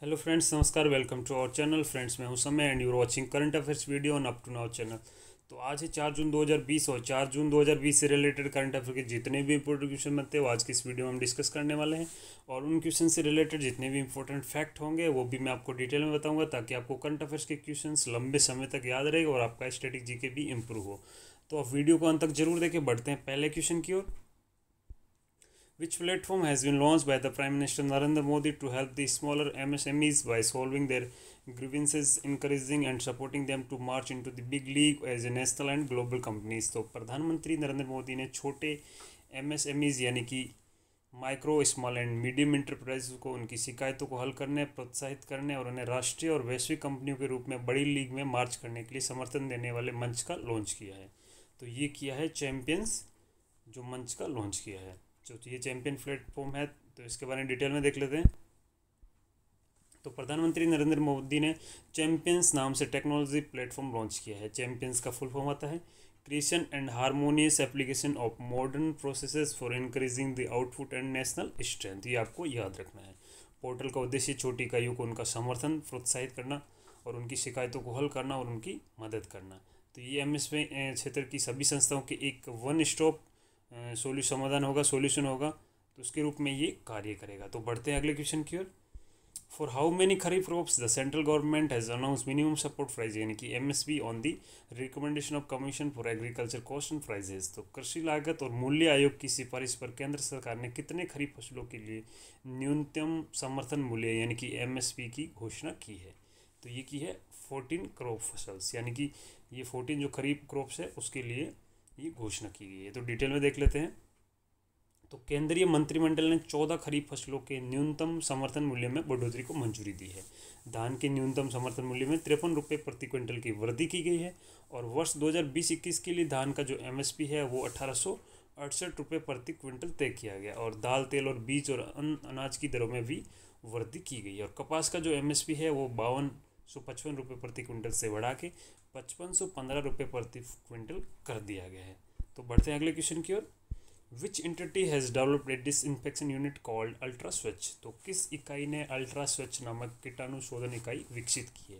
Hello friends, नमस्कार। Welcome to our channel. Friends, मैं हूं Samay and you are watching current affairs video on up to now channel. तो आज है 4 जून 2020 और 4 जून 2020 से रिलेटेड करंट अफेयर के जितने भी इंपॉर्टेंट क्वेश्चन बनते हैं वो आज की इस वीडियो में हम डिस्कस करने वाले हैं। और उन क्वेश्चन से रिलेटेड जितने भी इंपॉर्टेंट फैक्ट होंगे वो भी मैं आपको डिटेल में बताऊंगा, ताकि आपको करंट अफेयर्स के क्वेश्चन लंबे समय तक याद रहेगा और आपका स्टैटिक जीके भी इम्प्रूव हो। तो आप वीडियो को अंत तक जरूर देखें। बढ़ते हैं पहले क्वेश्चन की ओर। Which platform has been launched by the Prime Minister Narendra Modi to help the smaller MSMEs by solving their grievances, encouraging and supporting them to march into the big league as a national and global companies? तो प्रधानमंत्री नरेंद्र मोदी ने छोटे MSMEs यानी कि micro small and medium enterprise को उनकी शिकायतों को हल करने, प्रोत्साहित करने और उन्हें राष्ट्रीय और वैश्विक कंपनियों के रूप में बड़ी लीग में मार्च करने के लिए समर्थन देने वाले मंच का लॉन्च किया है। तो ये किया है चैंपियंस जो मंच का लॉन्च किया है। जो ये चैंपियन प्लेटफॉर्म है, तो इसके बारे में डिटेल में देख लेते हैं। तो प्रधानमंत्री नरेंद्र मोदी ने चैंपियंस नाम से टेक्नोलॉजी प्लेटफॉर्म लॉन्च किया है। चैंपियंस का फुल फॉर्म आता है creation and harmonious application of modern processes for increasing the output and national strength. ये आपको याद रखना है। पोर्टल का उद्देश्य छोटी इकाइयों को उनका समर्थन, प्रोत्साहित करना और उनकी शिकायतों को हल करना और उनकी मदद करना। तो ये एमएसएमई क्षेत्र की सभी संस्थाओं के एक वन स्टॉप सोल्यूशन होगा, तो उसके रूप में ये कार्य करेगा। तो बढ़ते हैं अगले क्वेश्चन की ओर। For how many kharif crops the central government has announce minimum support price यानी कि MSP on the recommendation of commission for agriculture cost and prices. तो कृषि लागत और मूल्य आयोग की सिफारिश पर केंद्र सरकार ने कितने खरीफ फसलों के लिए न्यूनतम समर्थन मूल्य यानी कि एमएसपी की घोषणा की है? तो ये की है 14 क्रॉप फसल्स, यानी कि ये 14 जो खरीफ क्रॉप्स है उसके लिए ये घोषणा की गई है। तो डिटेल में देख लेते हैं। तो केंद्रीय मंत्रिमंडल ने 14 खरीफ फसलों के न्यूनतम समर्थन मूल्य में बढ़ोतरी को मंजूरी दी है। धान के न्यूनतम समर्थन मूल्य में 53 रुपये प्रति क्विंटल की वृद्धि की गई है और वर्ष 2020-21 के लिए धान का जो एमएसपी है वो 1868 रुपये प्रति क्विंटल तय किया गया। और दाल, तेल और बीज और अनाज की दरों में भी वृद्धि की गई है। और कपास का जो एमएसपी है वो 5255 रुपये प्रति क्विंटल से बढ़ा के 5515 रुपये प्रति क्विंटल कर दिया गया है। तो बढ़ते हैं अगले क्वेश्चन की ओर। Which entity has developed a disinfection unit called ultra Swachh? तो किस इकाई ने अल्ट्रा स्वच्छ नामक कीटाणु शोधन इकाई विकसित की है?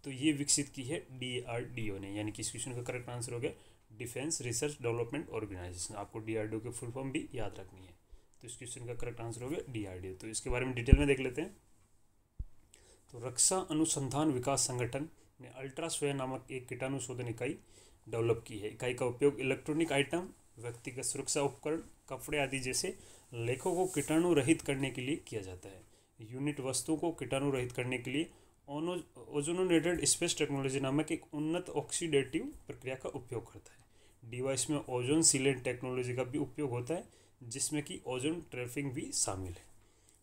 तो ये विकसित की है DRDO ने, यानी कि इस क्वेश्चन का करेक्ट आंसर हो गया डिफेंस रिसर्च डेवलपमेंट ऑर्गेनाइजेशन। आपको DRDO के फुल फॉर्म भी याद रखनी है। तो इस क्वेश्चन का करेक्ट आंसर हो गया DRDO। तो इसके बारे में डिटेल में देख लेते हैं। तो रक्षा अनुसंधान विकास संगठन ने अल्ट्रा स्वय नामक एक कीटाणु शोधन इकाई डेवलप की है। इकाई का उपयोग इलेक्ट्रॉनिक आइटम, व्यक्तिगत सुरक्षा उपकरण, कपड़े आदि जैसे लेखों को कीटाणु रहित करने के लिए किया जाता है। यूनिट वस्तुओं को कीटाणु रहित करने के लिए ओजोनेटेड स्पेस टेक्नोलॉजी नामक एक उन्नत ऑक्सीडेटिव प्रक्रिया का उपयोग करता है। डिवाइस में ओजोन सीलेंट टेक्नोलॉजी का भी उपयोग होता है, जिसमें कि ओजोन ट्रैपिंग भी शामिल है।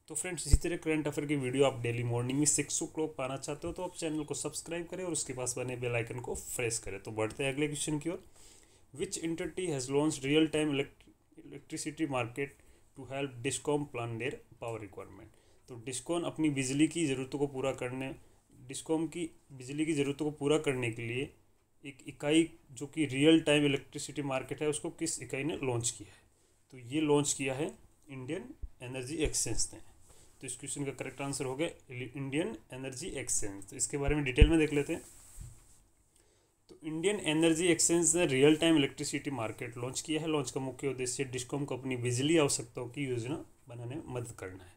तो फ्रेंड्स, इसी तरह करंट अफेयर की वीडियो आप डेली मॉर्निंग में 6 o'clock पाना चाहते हो तो आप चैनल को सब्सक्राइब करें और उसके पास बने बेल आइकन को प्रेस करें। तो बढ़ते हैं अगले क्वेश्चन की ओर। Which entity has launched real time electricity market to help discom plan their power requirement? तो डिस्कॉम अपनी बिजली की ज़रूरतों को पूरा करने के लिए एक इकाई जो कि रियल टाइम इलेक्ट्रिसिटी मार्केट है उसको किस इकाई ने लॉन्च किया है? तो ये लॉन्च किया है इंडियन एनर्जी एक्सचेंज ने। तो इस क्वेश्चन का करेक्ट आंसर हो गया इंडियन एनर्जी एक्सचेंज। तो इसके बारे में डिटेल में देख लेते हैं। तो इंडियन एनर्जी एक्सचेंज ने real time electricity market launch किया है। लॉन्च का मुख्य उद्देश्य डिस्कॉम को अपनी बिजली आवश्यकताओं की योजना बनाने में मदद करना है।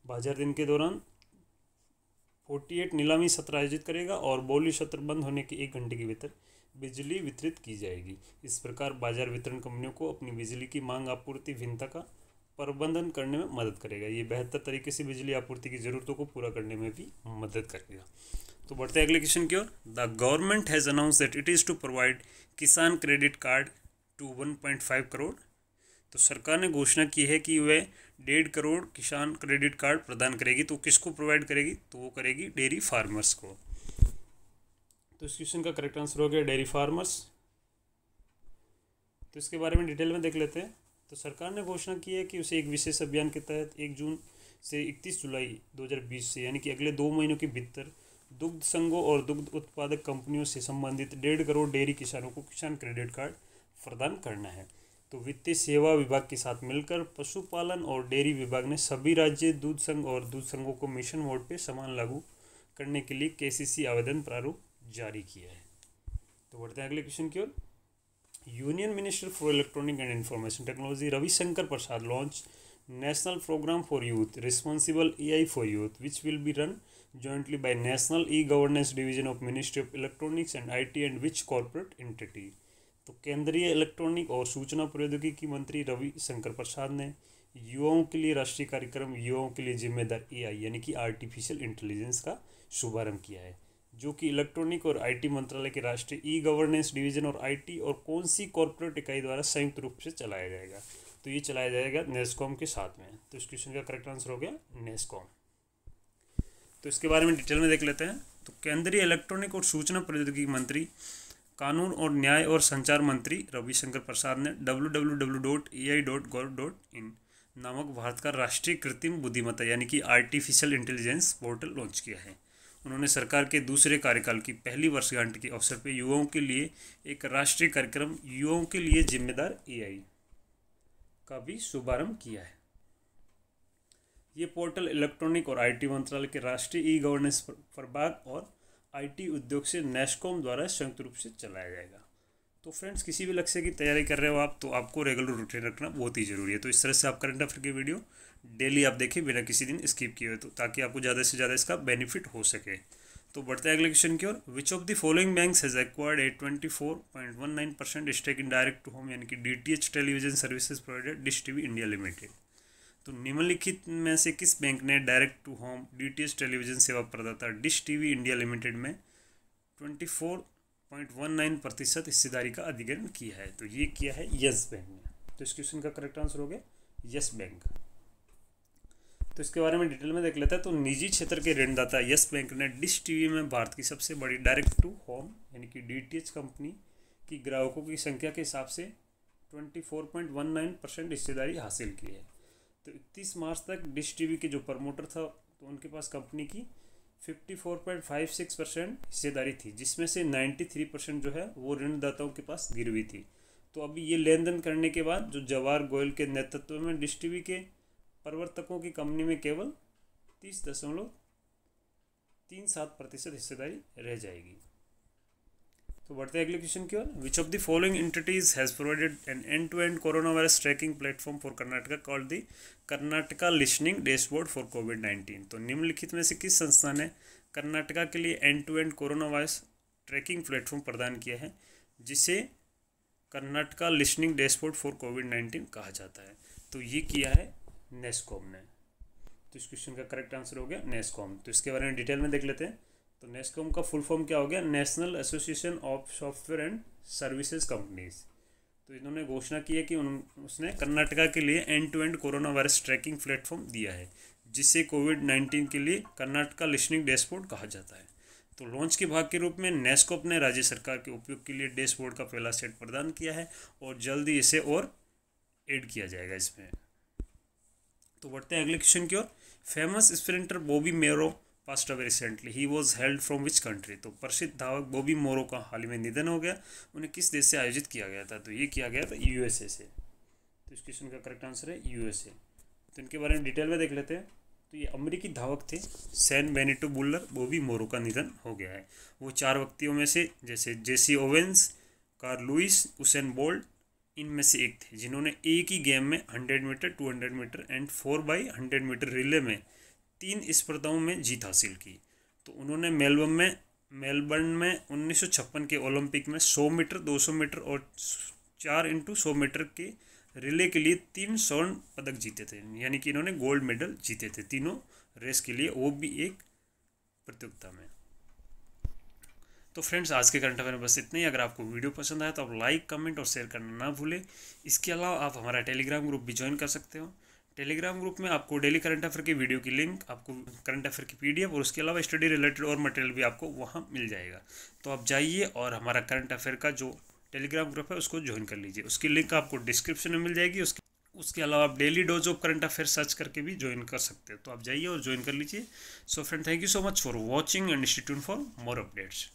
बाजार दिन के दौरान 48 नीलामी सत्र आयोजित करेगा और बोली सत्र बंद होने के 1 घंटे के भीतर बिजली वितरित की जाएगी। इस प्रकार बाजार वितरण कंपनियों को अपनी बिजली की मांग आपूर्ति भिन्नता का प्रबंधन करने में मदद करेगा। ये बेहतर तरीके से बिजली आपूर्ति की ज़रूरतों को पूरा करने में भी मदद करेगा। तो बढ़ते हैं अगले क्वेश्चन की ओर। The government has announce that it is to provide kisan credit card to 1.5 crore. तो सरकार ने घोषणा की है कि वह 1.5 करोड़ किसान क्रेडिट कार्ड प्रदान करेगी। तो किसको प्रोवाइड करेगी? तो वो करेगी डेयरी फार्मर्स को। तो इस क्वेश्चन का करेक्ट आंसर हो गया डेयरी फार्मर्स। तो इसके बारे में डिटेल में देख लेते हैं। तो सरकार ने घोषणा की है कि उसे एक विशेष अभियान के तहत 1 जून से 31 जुलाई 2020 से यानी कि अगले 2 महीनों के भीतर दुग्ध संघों और दुग्ध उत्पादक कंपनियों से संबंधित 1.5 करोड़ डेयरी किसानों को किसान क्रेडिट कार्ड प्रदान करना है। तो वित्तीय सेवा विभाग के साथ मिलकर पशुपालन और डेयरी विभाग ने सभी राज्य दूध संघ और दूध संघों को मिशन मोड पे समान लागू करने के लिए केसीसी आवेदन प्रारूप जारी किया है। तो बढ़ते हैं अगले क्वेश्चन की ओर। Union minister for electronic and information technology Ravishankar Prasad launch national program for youth responsible AI for youth which will be run jointly by National E-Governance Division of Ministry of Electronics and IT and which corporate entity। तो केंद्रीय electronic और सूचना प्रौद्योगिकी मंत्री रविशंकर प्रसाद ने युवाओं के लिए राष्ट्रीय कार्यक्रम युवाओं के लिए जिम्मेदार AI यानी कि आर्टिफिशियल इंटेलिजेंस का शुभारंभ किया है, जो कि इलेक्ट्रॉनिक और IT मंत्रालय के राष्ट्रीय E-Governance डिवीजन और IT और कौन सी कॉर्पोरेट इकाई द्वारा संयुक्त रूप से चलाया जाएगा। तो ये चलाया जाएगा नेस्कॉम के साथ में। तो इस क्वेश्चन का करेक्ट आंसर हो गया नेस्कॉम। तो इसके बारे में डिटेल में देख लेते हैं। तो केंद्रीय इलेक्ट्रॉनिक और सूचना प्रौद्योगिकी मंत्री, कानून और न्याय और संचार मंत्री रविशंकर प्रसाद ने www.ai.gov.in नामक भारत का राष्ट्रीय कृत्रिम बुद्धिमत्ता यानी कि आर्टिफिशियल इंटेलिजेंस पोर्टल लॉन्च किया है। उन्होंने सरकार के दूसरे कार्यकाल की पहली वर्षगांठ के अवसर पर युवाओं के लिए एक राष्ट्रीय कार्यक्रम युवाओं के लिए जिम्मेदार AI का भी शुभारंभ किया है। ये पोर्टल इलेक्ट्रॉनिक और IT मंत्रालय के राष्ट्रीय E-Governance प्रभाग और IT उद्योग से नेस्कॉम द्वारा संयुक्त रूप से चलाया जाएगा। तो फ्रेंड्स, किसी भी लक्ष्य की तैयारी कर रहे हो आप, तो आपको रेगुलर रूटीन रखना बहुत ही जरूरी है। तो इस तरह से आप करंट अफेयर की वीडियो डेली आप देखें बिना किसी दिन स्किप किए हुए, तो ताकि आपको ज़्यादा से ज़्यादा इसका बेनिफिट हो सके। तो बढ़ते हैं अगले क्वेश्चन की ओर। Which of the following banks has acquired a 24.19% stake in direct to home यानी कि DTH television services provider dish TV India limited. तो निम्नलिखित में से किस बैंक ने direct to home DTH television सेवा प्रदाता डिश टीवी इंडिया लिमिटेड में 24.19% हिस्सेदारी का अधिग्रहण किया है? तो ये किया है यस बैंक ने। तो इस क्वेश्चन का करेक्ट आंसर हो गया यस बैंक। तो इसके बारे में डिटेल में देख लेते हैं। तो निजी क्षेत्र के ऋणदाता यस बैंक ने डिश टीवी में भारत की सबसे बड़ी डायरेक्ट टू होम यानी कि DTH कंपनी की ग्राहकों की संख्या के हिसाब से 24.19% हिस्सेदारी हासिल की है। तो 31 मार्च तक डिश टीवी के जो प्रमोटर था, तो उनके पास कंपनी की 54.56% हिस्सेदारी थी, जिसमें से 93% जो है वो ऋणदाताओं के पास गिरवी थी। तो अभी ये लेन देन करने के बाद जो जवाहर गोयल के नेतृत्व में डिश टीवी के प्रवर्तकों की कंपनी में केवल 30.37% हिस्सेदारी रह जाएगी। तो बढ़ते हैं अगले क्वेश्चन की ओर। Which of the following entities has provided an end to end corona virus tracking platform for Karnataka called the Karnataka listening dashboard for कोविड-19। तो निम्नलिखित में से किस संस्था ने कर्नाटका के लिए end to end corona virus tracking platform प्रदान किया है, जिसे कर्नाटका लिस्निंग डैशबोर्ड फॉर कोविड-19 कहा जाता है? तो ये किया है नेस्कॉम ने। तो इस क्वेश्चन का करेक्ट आंसर हो गया नेस्कॉम। तो इसके बारे में डिटेल में देख लेते हैं। तो नेस्कॉम का फुल फॉर्म क्या हो गया? National association of software and services companies. तो इन्होंने घोषणा की है कि उसने कर्नाटका के लिए end to end corona virus tracking platform दिया है, जिसे कोविड-19 के लिए कर्नाटका लिस्निंग डैशबोर्ड कहा जाता है। तो लॉन्च के भाग के रूप में नेस्कॉम ने राज्य सरकार के उपयोग के लिए डैशबोर्ड का पहला सेट प्रदान किया है और जल्द ही इसे और ऐड किया जाएगा इसमें। तो बढ़ते हैं अगले क्वेश्चन की ओर। फेमस स्प्रिंटर बॉबी मोरो passed away recently, he was held from which country. तो प्रसिद्ध धावक बॉबी मोरो का हाल ही में निधन हो गया। उन्हें किस देश से आयोजित किया गया था? तो ये किया गया था USA से। तो इस क्वेश्चन का करेक्ट आंसर है USA। तो इनके बारे में डिटेल में देख लेते हैं। तो ये अमेरिकी धावक थे सैन बेनिटो बुल्लर बॉबी मोरो का निधन हो गया है। वो 4 व्यक्तियों में से जैसे Jesse Owens, Carl Lewis, Usain Bolt इनमें से एक थे, जिन्होंने एक ही गेम में 100 meter, 200 meter and 4x100 meter relay में 3 स्पर्धाओं में जीत हासिल की। तो उन्होंने मेलबर्न में 1956 के ओलंपिक में 100 मीटर, 200 मीटर और 4x100 मीटर के रिले के लिए 3 स्वर्ण पदक जीते थे, यानी कि इन्होंने गोल्ड मेडल जीते थे तीनों रेस के लिए, वो भी एक प्रतियोगिता में। तो फ्रेंड्स, आज के करंट अफेयर में बस इतना ही। अगर आपको वीडियो पसंद आया तो आप लाइक, कमेंट और शेयर करना ना भूलें। इसके अलावा आप हमारा टेलीग्राम ग्रुप भी ज्वाइन कर सकते हो। टेलीग्राम ग्रुप में आपको डेली करंट अफेयर की वीडियो की लिंक, आपको करंट अफेयर की PDF और उसके अलावा स्टडी रिलेटेड और मटेरियल भी आपको वहाँ मिल जाएगा। तो आप जाइए और हमारा करंट अफेयर का जो टेलीग्राम ग्रुप है उसको ज्वाइन कर लीजिए। उसकी लिंक आपको डिस्क्रिप्शन में मिल जाएगी। उसके अलावा आप daily dose of current affair search करके भी ज्वाइन कर सकते हो। तो आप जाइए और ज्वाइन कर लीजिए। So friend, thank you so much for watching and stay tuned for more updates.